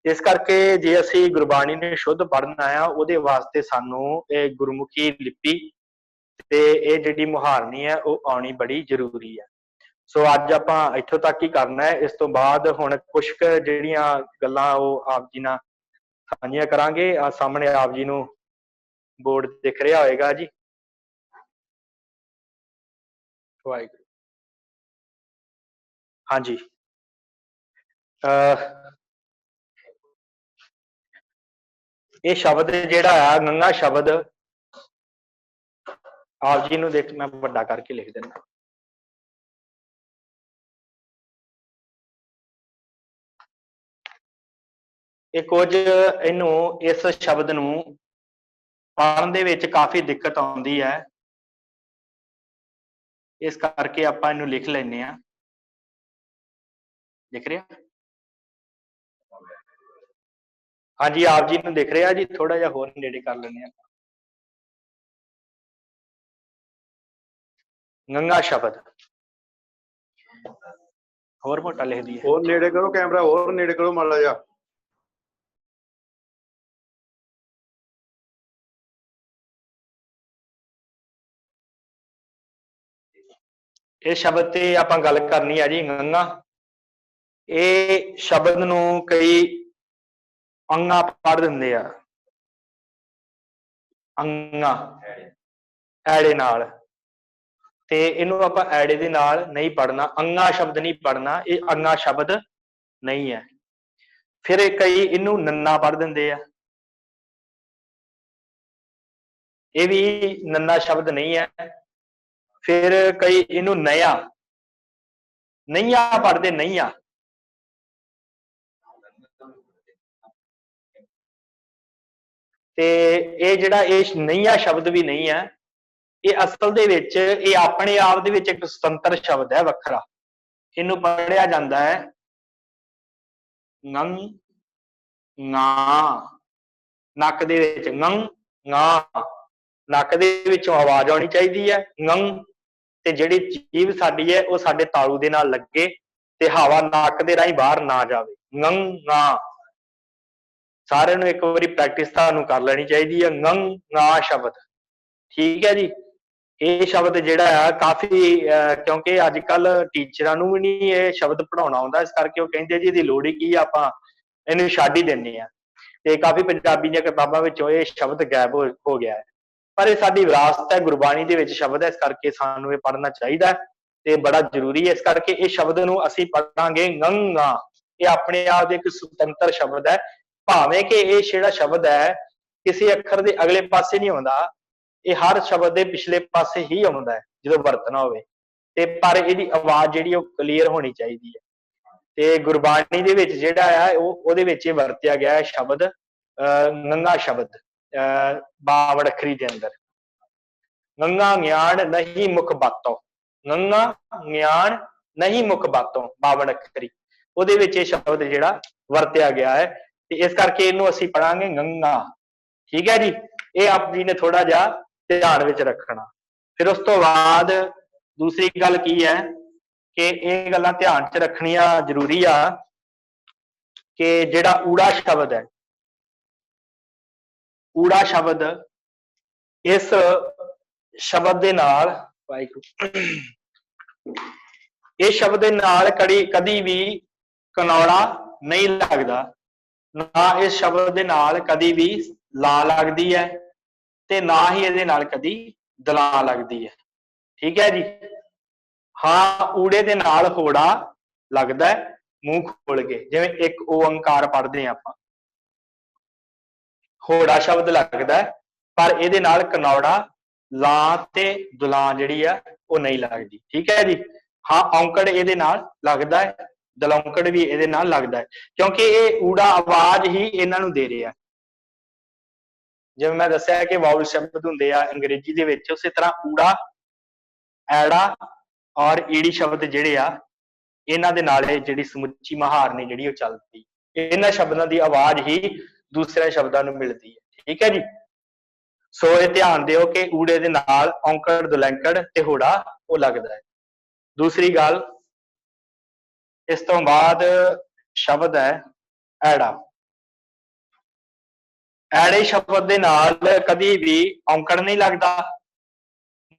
ਇਸ ਕਰਕੇ ਜੇ ਅਸੀਂ ਗੁਰਬਾਣੀ ਨੂੰ ਸ਼ੁੱਧ ਪੜ੍ਹਨਾ ਆ, ਉਹਦੇ ਵਾਸਤੇ ਸਾਨੂੰ ਇਹ ਗੁਰਮੁਖੀ ਲਿਪੀ ਤੇ ਇਹ ਜਿਹੜੀ ਮੁਹਾਰਨੀ ਹੈ ਉਹ ਆਉਣੀ ਬੜੀ ਜ਼ਰੂਰੀ ਹੈ। ਸੋ ਅੱਜ ਆਪਾਂ ਇੱਥੋਂ ਤੱਕ ਹੀ ਕਰਨਾ ਹੈ। ਇਸ ਤੋਂ ਬਾਅਦ ਹੁਣ ਕੁਝ ਕੁ ਜਿਹੜੀਆਂ ਗੱਲਾਂ ਉਹ ਆਪ ਜੀ ਨਾਲ ਸਾਂਝੀਆਂ ਕਰਾਂਗੇ। ਆ ਸਾਹਮਣੇ ਆਪ ਜੀ ਨੂੰ ਬੋਰਡ ਦਿਖ ਰਿਹਾ ਹੋਏਗਾ ਜੀ। ਵਾਹਿਗੁਰੂ। ਹਾਂਜੀ, ਇਹ ਸ਼ਬਦ ਜਿਹੜਾ ਆ ਗੰਗਾ ਸ਼ਬਦ ਆਪ ਜੀ ਨੂੰ ਦੇਖ ਮੈਂ ਵੱਡਾ ਕਰਕੇ ਲਿਖ ਦਿੰਦਾ। ਇਹ ਕੁਝ ਇਹਨੂੰ ਇਸ ਸ਼ਬਦ ਨੂੰ ਪੜ੍ਹਨ ਦੇ ਵਿੱਚ ਕਾਫੀ ਦਿੱਕਤ ਆਉਂਦੀ ਹੈ, ਇਸ ਕਰਕੇ ਆਪਾਂ ਇਹਨੂੰ ਲਿਖ ਲੈਂਦੇ ਹਾਂ। ਦਿਖ ਰਿਹਾ? ਹਾਂਜੀ ਆਪ ਜੀ ਨੂੰ ਦਿਖ ਰਿਹਾ ਜੀ। ਥੋੜਾ ਜਿਹਾ ਹੋਰ ਨੇੜੇ ਕਰ ਲੈਂਦੇ ਹਾਂ। ਗੰਗਾ ਸ਼ਬਦ ਹੋਰ ਮੋਟਾ ਲਿਖ ਦਈਏ। ਹੋਰ ਨੇੜੇ ਕਰੋ ਕੈਮਰਾ, ਹੋਰ ਨੇੜੇ ਕਰੋ ਮਾੜਾ ਜਿਹਾ। ਇਹ ਸ਼ਬਦ ਤੇ ਆਪਾਂ ਗੱਲ ਕਰਨੀ ਆ ਜੀ ਗੰਗਾ। ਇਹ ਸ਼ਬਦ ਨੂੰ ਕਈ ਅੰਗਾ ਪੜ੍ਹ ਦਿੰਦੇ ਆ, ਅੰਗਾ ਐੜੇ ਨਾਲ, ਤੇ ਇਹਨੂੰ ਆਪਾਂ ਐੜੇ ਦੇ ਨਾਲ ਨਹੀਂ ਪੜ੍ਹਨਾ। ਅੰਗਾ ਸ਼ਬਦ ਨਹੀਂ ਪੜ੍ਹਨਾ, ਇਹ ਅੰਗਾ ਸ਼ਬਦ ਨਹੀਂ ਹੈ। ਫਿਰ ਕਈ ਇਹਨੂੰ ਨੰਨਾ ਪੜ੍ਹ ਦਿੰਦੇ ਆ, ਇਹ ਵੀ ਨੰਨਾ ਸ਼ਬਦ ਨਹੀਂ ਹੈ। ਫਿਰ ਕਈ ਇਹਨੂੰ ਨਇਆ ਨਈਆ ਪੜ੍ਹਦੇ, ਨਈਆ। ਤੇ ਇਹ ਜਿਹੜਾ ਇਹ ਨਈਆ ਸ਼ਬਦ ਵੀ ਨਹੀਂ ਹੈ। ਇਹ ਅਸਲ ਦੇ ਵਿੱਚ ਇਹ ਆਪਣੇ ਆਪ ਦੇ ਵਿੱਚ ਇੱਕ ਸੁਤੰਤਰ ਸ਼ਬਦ ਹੈ, ਵੱਖਰਾ। ਇਹਨੂੰ ਪੜ੍ਹਿਆ ਜਾਂਦਾ ਹੈ ਨੰ ਗਾ। ਨੱਕ ਦੇ ਵਿੱਚ ਨੰ ਗਾ, ਨੱਕ ਦੇ ਵਿੱਚੋਂ ਆਵਾਜ਼ ਆਉਣੀ ਚਾਹੀਦੀ ਹੈ ਨੰ, ਤੇ ਜਿਹੜੀ ਜੀਭ ਸਾਡੀ ਹੈ ਉਹ ਸਾਡੇ ਤਾਲੂ ਦੇ ਨਾਲ ਲੱਗੇ ਤੇ ਹਵਾ ਨੱਕ ਦੇ ਰਾਹੀਂ ਬਾਹਰ ਨਾ ਜਾਵੇ। ਨੰ ਗਾ। ਸਾਰਿਆਂ ਨੂੰ ਇੱਕ ਵਾਰੀ ਪ੍ਰੈਕਟਿਸ ਤੁਹਾਨੂੰ ਕਰ ਲੈਣੀ ਚਾਹੀਦੀ ਹੈ ਨੰ ਗਾ ਸ਼ਬਦ। ਠੀਕ ਹੈ ਜੀ। ਇਹ ਸ਼ਬਦ ਜਿਹੜਾ ਆ ਕਾਫੀ ਕਿਉਂਕਿ ਅੱਜ ਕੱਲ ਟੀਚਰਾਂ ਨੂੰ ਵੀ ਨਹੀਂ ਇਹ ਸ਼ਬਦ ਪੜ੍ਹਾਉਣਾ ਆਉਂਦਾ, ਇਸ ਕਰਕੇ ਉਹ ਕਹਿੰਦੇ ਜੀ ਇਹਦੀ ਲੋੜ ਹੀ ਕੀ, ਆਪਾਂ ਇਹਨੂੰ ਛੱਡ ਹੀ ਦਿੰਦੇ ਆ। ਤੇ ਕਾਫੀ ਪੰਜਾਬੀ ਦੀਆਂ ਕਿਤਾਬਾਂ ਵਿੱਚੋਂ ਇਹ ਸ਼ਬਦ ਗਾਇਬ ਹੋ ਗਿਆ ਹੈ। ਪਰ ਇਹ ਸਾਡੀ ਵਿਰਾਸਤ ਹੈ, ਗੁਰਬਾਣੀ ਦੇ ਵਿੱਚ ਸ਼ਬਦ ਹੈ, ਇਸ ਕਰਕੇ ਸਾਨੂੰ ਇਹ ਪੜ੍ਹਨਾ ਚਾਹੀਦਾ ਤੇ ਬੜਾ ਜ਼ਰੂਰੀ ਹੈ। ਇਸ ਕਰਕੇ ਇਹ ਸ਼ਬਦ ਨੂੰ ਅਸੀਂ ਪੜ੍ਹਾਂਗੇ ਗੰਗਾ। ਇਹ ਆਪਣੇ ਆਪ ਦੇ ਇੱਕ ਸੁਤੰਤਰ ਸ਼ਬਦ ਹੈ, ਭਾਵੇਂ ਕਿ ਇਹ ਜਿਹੜਾ ਸ਼ਬਦ ਹੈ ਕਿਸੇ ਅੱਖਰ ਦੇ ਅਗਲੇ ਪਾਸੇ ਨਹੀਂ ਆਉਂਦਾ, ਇਹ ਹਰ ਸ਼ਬਦ ਦੇ ਪਿਛਲੇ ਪਾਸੇ ਹੀ ਆਉਂਦਾ ਹੈ ਜਦੋਂ ਵਰਤਣਾ ਹੋਵੇ। ਤੇ ਪਰ ਇਹਦੀ ਆਵਾਜ਼ ਜਿਹੜੀ ਉਹ ਕਲੀਅਰ ਹੋਣੀ ਚਾਹੀਦੀ ਹੈ। ਤੇ ਗੁਰਬਾਣੀ ਦੇ ਵਿੱਚ ਜਿਹੜਾ ਆ ਉਹਦੇ ਵਿੱਚ ਇਹ ਵਰਤਿਆ ਗਿਆ ਹੈ ਸ਼ਬਦ ਗੰਗਾ ਸ਼ਬਦ 52 ਅੱਖਰੀ ਦੇ ਅੰਦਰ। ਗੰਗਾ ਗਿਆਨ ਨਹੀਂ ਮੁਖ ਬਾਤੋਂ, ਗੰਗਾ ਗਿਆਨ ਨਹੀਂ ਮੁਖ ਬਾਤੋਂ 52 ਅੱਖਰੀ, ਉਹਦੇ ਵਿੱਚ ਇਹ ਸ਼ਬਦ ਜਿਹੜਾ ਵਰਤਿਆ ਗਿਆ ਹੈ। ਤੇ ਇਸ ਕਰਕੇ ਇਹਨੂੰ ਅਸੀਂ ਪੜਾਂਗੇ ਗੰਗਾ। ਠੀਕ ਹੈ ਜੀ। ਇਹ ਆਪ ਜੀ ਨੇ ਥੋੜਾ ਜਿਹਾ ਧਿਆਨ ਵਿੱਚ ਰੱਖਣਾ। ਫਿਰ ਉਸ ਤੋਂ ਬਾਅਦ ਦੂਸਰੀ ਗੱਲ ਕੀ ਹੈ ਕਿ ਇਹ ਗੱਲਾਂ ਧਿਆਨ ਚ ਰੱਖਣੀਆਂ ਜ਼ਰੂਰੀ ਆ ਕਿ ਜਿਹੜਾ ਊੜਾ ਸ਼ਬਦ ਹੈ, ਊੜਾ ਸ਼ਬਦ, ਇਸ ਸ਼ਬਦ ਦੇ ਨਾਲ ਵਾਹਿਗੁਰੂ, ਇਸ ਸ਼ਬਦ ਦੇ ਨਾਲ ਕਦੀ ਵੀ ਕਨੌੜਾ ਨਹੀਂ ਲੱਗਦਾ, ਨਾ ਇਸ ਸ਼ਬਦ ਦੇ ਨਾਲ ਕਦੀ ਵੀ ਲਾ ਲੱਗਦੀ ਹੈ ਤੇ ਨਾ ਹੀ ਇਹਦੇ ਨਾਲ ਕਦੀ ਦਲਾ ਲੱਗਦੀ ਹੈ। ਠੀਕ ਹੈ ਜੀ। ਹਾਂ, ਊੜੇ ਦੇ ਨਾਲ ਹੋੜਾ ਲੱਗਦਾ ਹੈ ਮੂੰਹ ਖੋਲ ਕੇ, ਜਿਵੇਂ ਇੱਕ ਓੰਕਾਰ ਪੜ੍ਹਦੇ ਹਾਂ ਆਪਾਂ, ਹੋੜਾ ਸ਼ਬਦ ਲੱਗਦਾ ਹੈ, ਪਰ ਇਹਦੇ ਨਾਲ ਕਨੌੜਾ ਲਾਂ ਤੇ ਦੁਲਾਂ ਜਿਹੜੀ ਆ ਉਹ ਨਹੀਂ ਲੱਗਦੀ। ਠੀਕ ਹੈ ਜੀ। ਹਾਂ, ਔਂਕੜ ਇਹਦੇ ਨਾਲ ਲੱਗਦਾ ਹੈ, ਦਲੌਂਕੜ ਵੀ ਇਹਦੇ ਨਾਲ ਲੱਗਦਾ ਹੈ, ਕਿਉਂਕਿ ਇਹ ਊੜਾ ਆਵਾਜ਼ ਹੀ ਇਹਨਾਂ ਨੂੰ ਦੇ ਰਿਹਾ। ਜਿਵੇਂ ਮੈਂ ਦੱਸਿਆ ਕਿ ਵਾਉਲ ਸ਼ਬਦ ਹੁੰਦੇ ਆ ਅੰਗਰੇਜ਼ੀ ਦੇ ਵਿੱਚ, ਉਸੇ ਤਰ੍ਹਾਂ ਊੜਾ, ਐੜਾ ਔਰ ਈੜੀ ਸ਼ਬਦ ਜਿਹੜੇ ਆ ਇਹਨਾਂ ਦੇ ਨਾਲ ਇਹ ਜਿਹੜੀ ਸਮੁੱਚੀ ਮੁਹਾਰਨੀ ਜਿਹੜੀ ਉਹ ਚੱਲਦੀ, ਇਹਨਾਂ ਸ਼ਬਦਾਂ ਦੀ ਆਵਾਜ਼ ਹੀ ਦੂਸਰੇ ਸ਼ਬਦਾਂ ਨੂੰ ਮਿਲਦੀ ਹੈ। ਠੀਕ ਹੈ ਜੀ। ਸੋ ਇਹ ਧਿਆਨ ਦਿਓ ਕਿ ਊੜੇ ਦੇ ਨਾਲ ਔਂਕੜ, ਦੁਲੈਂਕੜ ਤੇ ਹੋੜਾ ਉਹ ਲੱਗਦਾ ਹੈ। ਦੂਸਰੀ ਗੱਲ, ਇਸ ਤੋਂ ਬਾਅਦ ਸ਼ਬਦ ਹੈ ਐੜਾ। ਐੜੇ ਸ਼ਬਦ ਦੇ ਨਾਲ ਕਦੀ ਵੀ ਔਂਕੜ ਨਹੀਂ ਲੱਗਦਾ,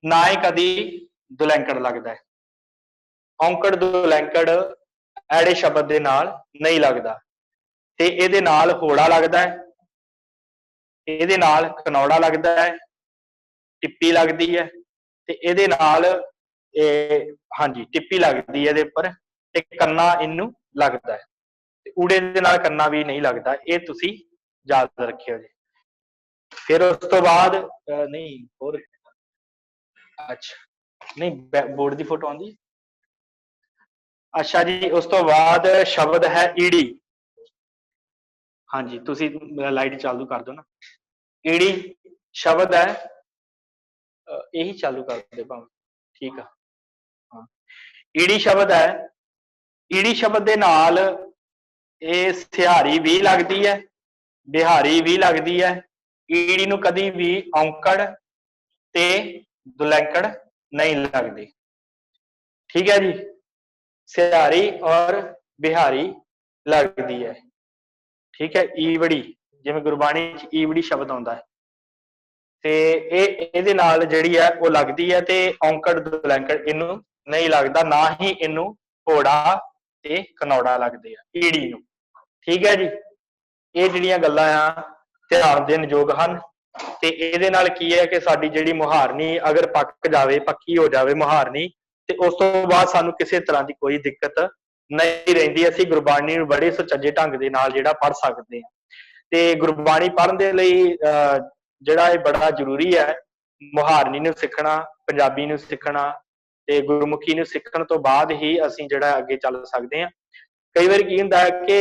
ना ही कदी दुलैंकड़ लगता है। औंकड़ दुलैंकड़ ऐड़े शब्द के नाल नहीं लगता, ते इहदे नाल होड़ा लगता है, इहदे नाल कनौड़ा लगता है, टिप्पी लगती है, ते इहदे नाल हाँ जी टिप्पी लगती है इहदे उपर, ते कन्ना इनू लगता है। ऊड़े दे नाल कन्ना भी नहीं लगता, ये तुसी याद रखियो जी। फिर उस तो बाद नहीं होर अच्छा नहीं बोर्ड की फोटो आंदी। अच्छा जी उस तो बाद शब्द है ईड़ी। हाँ जी तुसी लाइट चालू कर दो ना। ईड़ी शब्द है, यही चालू कर दे भाव, ठीक है। हाँ ईड़ी शब्द है, ईड़ी शब्द के नाल ये सिहारी भी लगती है, बिहारी भी लगती है। ईड़ी नू कदी भी औंकड़ ते दुलैंकड़ नहीं लगती, ठीक है जी। सिहारी और बिहारी लगती है, ठीक है। ईवड़ी जिवें गुरबाणी ईवड़ी शब्द आता है, ते नाल जिहड़ी है वो लगती है, ते औंकड़ दुलैंकड़ इनू नहीं लगता, ना ही इनू घोड़ा ते कनौड़ा लगते हैं ईड़ी नू, ठीक है जी। ये जिहड़ियां गल्लां आ ध्यान देण योग हन, ते इहदे नाल की है कि साडी जिहड़ी मुहारनी अगर पक जावे, पक्की हो जावे मुहारनी, ते उस तो बाद सानू किसी तरह की कोई दिक्कत नहीं रहिंदी। असीं गुरबाणी नू बड़े सुचज्जे ढंग दे नाल जिहड़ा पढ़ सकदे हां। ते गुरबाणी पढ़न दे लई जिहड़ा ये बड़ा जरूरी है, मुहारनी नू सीखना, पंजाबी नू सीखना, ते गुरमुखी नू सीखण तो बाद ही असीं जिहड़ा अगे चल सकदे हां। कई बार की हुंदा है कि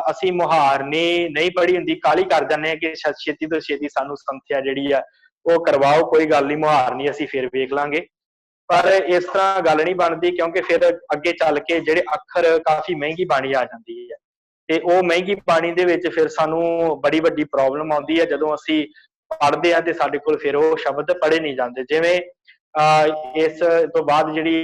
असीं मुहारनी नहीं पढ़ी हुंदी, काहली कर जाने हैं कि छेती तो छेती सानू संथਿਆ जिहड़ी है वो करवाओ, कोई गल नहीं मुहारनी असीं फिर वेख लांगे। पर इस तरह गल नहीं बनती, क्योंकि फिर अगे चल के जिहड़े अखर काफ़ी महंगी बाणी आ जाती है, ते वो महंगी बाणी दे विच फिर सानू बड़ी वड्डी प्रॉब्लम आउंदी है जदों असीं पढ़दे हां ते साडे कोल फिर वो शब्द पढ़े नहीं जाते। जिवें इस तो बाद जिहड़ी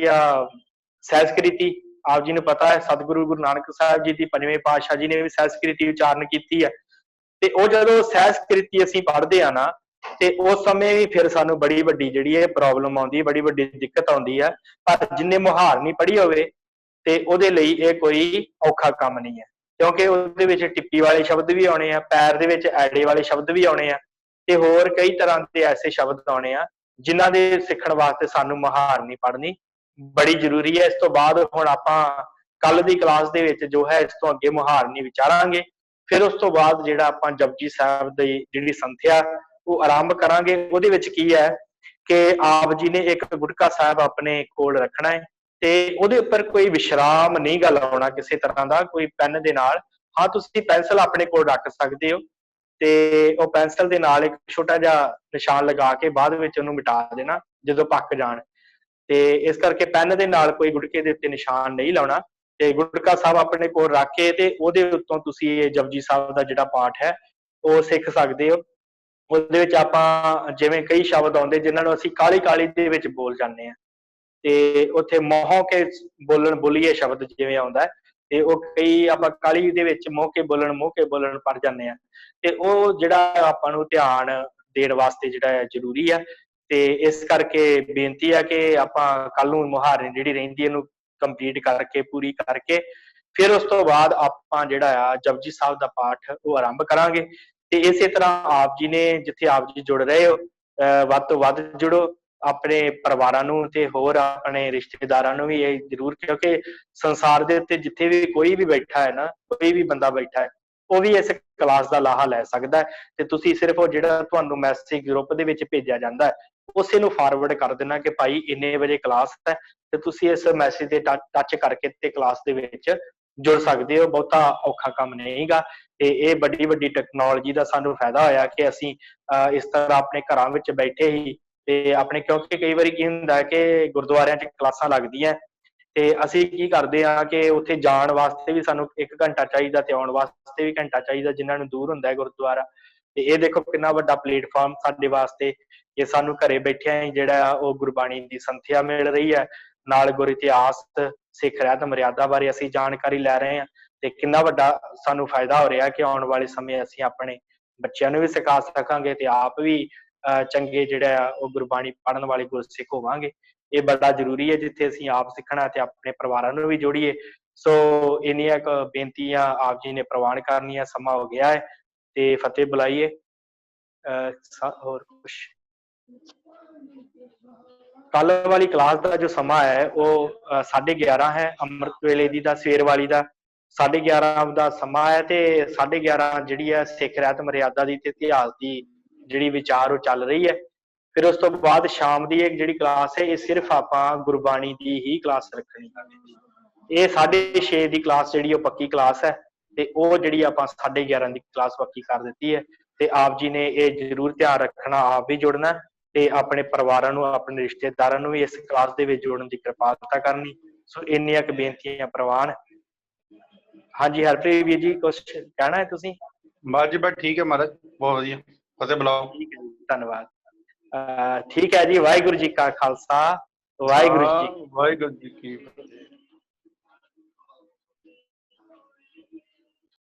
सैंस्कृति आप जी ने पता है, सतगुरु गुरु नानक साहब जी की 5वें पातशाह जी ने भी सैंस्कृति उचारण की है, ते वो जदों सैंस्कृति असीं पढ़दे हां ना, ते उस समय भी फिर सानू बड़ी वड्डी जिहड़ी है प्रॉब्लम आउंदी है, बड़ी वड्डी दिक्कत आउंदी है। पर जिन्ने मुहारनी पढ़ी होवे ते उहदे लई ये कोई औखा काम नहीं है, क्योंकि उहदे विच टिप्पी वाले शब्द भी आउणे आ, पैर दे विच ऐड़े वाले शब्द भी आउणे आ, ते होर कई तरह के ऐसे शब्द आउणे आ जिन्हां दे सीखण वास्ते सानू मुहारनी पढ़नी बड़ी जरूरी है। इस तो बाद हुण आपां कल दी क्लास दे विच जो है इस तो अगे मुहारनी विचारांगे। फिर उस तो बाद जिहड़ा आपां जपजी साहिब दी जिहड़ी संथਿਆ वो आरंभ करांगे। उहदे विच की है कि आप जी ने एक गुटका साहिब अपने कोल रखना है, ते उहदे उपर कोई विश्राम नहीं गा लाउणा किसी तरह का, कोई पेन दे नाल। हाँ तुसीं पेंसिल अपने कोल रख सकदे हो, ते वो पेंसिल दे नाल एक छोटा जिहा निशान लगा के बाद विच उहनूं मिटा देना जदों पक जाण। ते इस करके पेन दे नाल कोई गुटके दे उत्ते निशान नहीं लाउणा, ते गुटका साहिब अपने कोल रख के ते उहदे उत्तों तुसीं ये जपजी साहिब दा जिहड़ा पाठ है वो सीख सकदे हो। उहदे विच आपां जिवें कई शब्द आउंदे जिन्हां नूं असीं काहली काहली दे विच बोल जांदे हां, ते उत्थे मोह के बोलीए शब्द जिवें आउंदा है, ते वो कई आपां काहली दे विच मोह के बोलण पढ़ जांदे हां, ते वो जिहड़ा आपां नूं ध्यान देण वास्ते जिहड़ा है जरूरी है। ते इस करके बेनती है कि आपां कल नूं मुहारनी जिहड़ी रहिंदी इहनूं कंप्लीट करके पूरी करके फिर उस तो बाद आपां जिहड़ा आ जपजी साहिब दा पाठ वो आरंभ करांगे। ते इसे तरह आप जी ने जिथे आप जी जुड़ रहे हो वध तो वध जुड़ो, अपने परिवारां नूं ते होर अपने रिश्तेदारां नूं भी ये जरूर, क्योंकि संसार दे उत्ते जिथे भी कोई भी बैठा है ना, कोई भी बंदा बैठा है वो भी इस क्लास का लाहा लै सकदा है। ते तुसीं सिर्फ जिहड़ा तुहानूं मैसेज ग्रुप दे विच भेजिया जांदा है उसे नूं फॉरवर्ड कर देना कि भाई इन्ने बजे क्लास है, ते तुसीं इस मैसेज ते टच करके ते क्लास दे विच जुड़ सकदे हो। बहुता औखा काम नहीं गा, ते ये बड़ी वड्डी टैक्नोलॉजी का सानूं फायदा होया कि असीं इस तरह अपने घरां विच बैठे ही ते अपने, क्योंकि कई बारी की हुंदा है कि गुरुद्वारियां च क्लासां लगदियां ते असीं की करदे हां कि उत्थे जाण वास्ते भी सानूं 1 घंटा चाहीदा ते आउण वास्ते भी घंटा चाहीदा, जिन्हां नूं दूर हुंदा है गुरुद्वारा। ते ये देखो कितना वड्डा प्लेटफॉर्म साडे वास्ते कि सानूं घरे बैठिਆਂ ही जिहड़ा वो गुरबाणी दी संथਿਆ मिल रही है, नाल गुर इतिहास सिख रहत मर्यादा बारे असीं जानकारी लै रहे हां, ते कितना वड्डा सानूं फायदा हो रिहा कि आउण वाले समय असीं अपने बच्चों नूं भी सिखा सकांगे ते आप भी ਚੰਗੇ ਜਿਹੜਾ ਆ ਉਹ ਗੁਰਬਾਣੀ ਪੜ੍ਹਨ ਵਾਲੇ ਗੁਰਸਿੱਖ ਹੋਵਾਂਗੇ। ਇਹ ਬੜਾ ਜ਼ਰੂਰੀ ਹੈ, ਜਿੱਥੇ ਅਸੀਂ ਆਪ ਸਿੱਖਣਾ ਤੇ ਆਪਣੇ ਪਰਿਵਾਰਾਂ ਨੂੰ ਵੀ ਜੋੜੀਏ। ਸੋ ਇੰਨੀਆਂ ਕੁ ਬੇਨਤੀਆਂ ਆਪ ਜੀ ਨੇ ਪ੍ਰਵਾਨ ਕਰਨੀਆਂ, ਸਮਾਂ ਹੋ ਗਿਆ ਹੈ ਤੇ ਫਤਿਹ ਬੁਲਾਈਏ। ਹੋਰ ਕੁਛ ਕੱਲ ਵਾਲੀ ਕਲਾਸ ਦਾ ਜੋ ਸਮਾਂ ਹੈ ਉਹ 11:30 ਹੈ, ਅੰਮ੍ਰਿਤ ਵੇਲੇ ਦੀ ਦਾ, ਸਵੇਰ ਵਾਲੀ ਦਾ 11:30 ਦਾ ਸਮਾਂ ਹੈ। ਤੇ 11:30 ਜਿਹੜੀ ਹੈ ਸਿੱਖ ਰਹਿਤ ਮਰਿਆਦਾ ਦੀ ਤੇ ਇਤਿਹਾਸ ਦੀ ਜਿਹੜੀ ਵਿਚਾਰ ਉਹ ਚੱਲ ਰਹੀ ਹੈ। ਫਿਰ ਉਸ ਤੋਂ ਬਾਅਦ ਸ਼ਾਮ ਦੀ ਇੱਕ ਜਿਹੜੀ ਕਲਾਸ ਹੈ, ਇਹ ਸਿਰਫ ਆਪਾਂ ਗੁਰਬਾਣੀ ਦੀ ਹੀ ਕਲਾਸ ਰੱਖਣੀ ਹੈ। ਇਹ 6:30 ਦੀ ਕਲਾਸ ਜਿਹੜੀ ਉਹ ਪੱਕੀ ਕਲਾਸ ਹੈ, ਤੇ ਉਹ ਜਿਹੜੀ ਆਪਾਂ 11:30 ਦੀ ਕਲਾਸ ਪੱਕੀ ਕਰ ਦਿੱਤੀ ਹੈ। ਤੇ ਆਪ ਜੀ ਨੇ ਇਹ ਜ਼ਰੂਰ ਧਿਆਨ ਰੱਖਣਾ, ਆਪ ਵੀ ਜੁੜਨਾ ਤੇ ਆਪਣੇ ਪਰਿਵਾਰਾਂ ਨੂੰ, ਆਪਣੇ ਰਿਸ਼ਤੇਦਾਰਾਂ ਨੂੰ ਵੀ ਇਸ ਕਲਾਸ ਦੇ ਵਿੱਚ ਜੋੜਨ ਦੀ ਕਿਰਪਾਲਤਾ ਕਰਨੀ। ਸੋ ਇੰਨੀਆਂ ਕੁ ਬੇਨਤੀਆਂ ਪ੍ਰਵਾਨ। ਹਾਂਜੀ ਹਰਪ੍ਰੀਤ ਵੀਰ ਜੀ, ਕੁਛ ਕਹਿਣਾ ਹੈ ਤੁਸੀਂ? ਬਸ ਜੀ ਬਸ ਠੀਕ ਹੈ ਮਹਾਰਾਜ, ਬਹੁਤ ਵਧੀਆ। ਫਤਿਹ ਬੁਲਾਓ। ਠੀਕ ਹੈ ਜੀ, ਧੰਨਵਾਦ। ਠੀਕ ਹੈ ਜੀ, ਵਾਹਿਗੁਰੂ ਜੀ ਕਾ ਖਾਲਸਾ, ਵਾਹਿਗੁਰੂ ਜੀ ਵਾਹਿਗੁਰੂ ਜੀ ਕੀ ਫਤਿਹ।